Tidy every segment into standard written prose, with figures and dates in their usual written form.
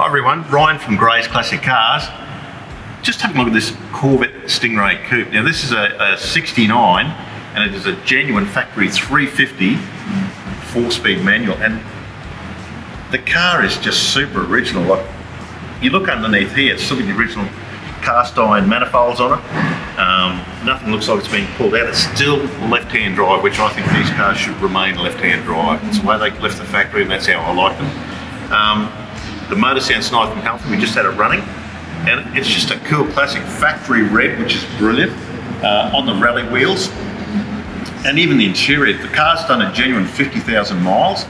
Hi everyone, Ryan from Gray's Classic Cars. Just having a look at this Corvette Stingray coupe. Now this is a 69 and it is a genuine factory 350 4-speed manual, and the car is just super original. Like, you look underneath here, it's still the original cast iron manifolds on it. Nothing looks like it's being pulled out. It's still left-hand drive, which I think these cars should remain left-hand drive. It's the way they left the factory and that's how I like them. The motor sounds nice and comfy. We just had it running, and it's just a cool classic factory red, which is brilliant, on the rally wheels. And even the interior, the car's done a genuine 50,000 miles.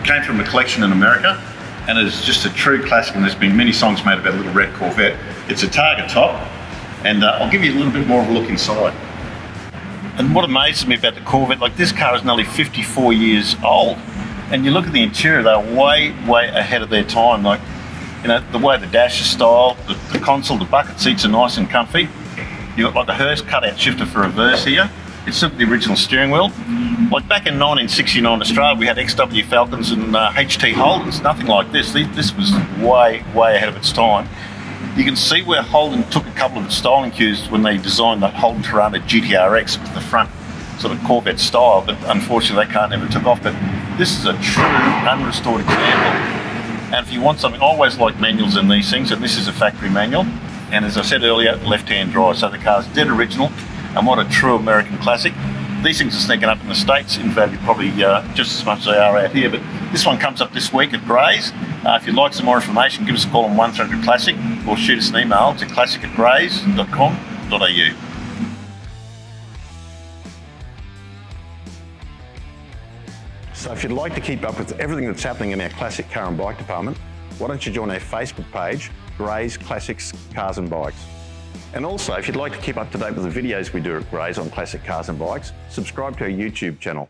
Came from a collection in America, and it's just a true classic, and there's been many songs made about a little red Corvette. It's a Targa top, and I'll give you a little bit more of a look inside. And what amazes me about the Corvette, like this car is nearly 54 years old, and you look at the interior, they're way ahead of their time. Like, you know, the way the dash is styled, the console, the bucket seats are nice and comfy. You've got like a hearse cutout shifter for reverse here. It's still the original steering wheel. Like back in 1969 Australia, we had XW Falcons and HT Holdens, nothing like this. This was way ahead of its time. You can see where Holden took a couple of its styling cues when they designed that Holden Torana GTRX with the front sort of Corvette style, but unfortunately that car never took off. But this is a true unrestored example. And if you want something, I always like manuals in these things, and this is a factory manual. And as I said earlier, left-hand drive, so the car's dead original, and what a true American classic. These things are sneaking up in the States in value probably just as much as they are out here, but this one comes up this week at Gray's. If you'd like some more information, give us a call on 1300-CLASSIC or shoot us an email to classic@grays.com.au. So if you'd like to keep up with everything that's happening in our classic car and bike department, why don't you join our Facebook page, Gray's Classics Cars and Bikes. And also, if you'd like to keep up to date with the videos we do at Gray's on classic cars and bikes, subscribe to our YouTube channel.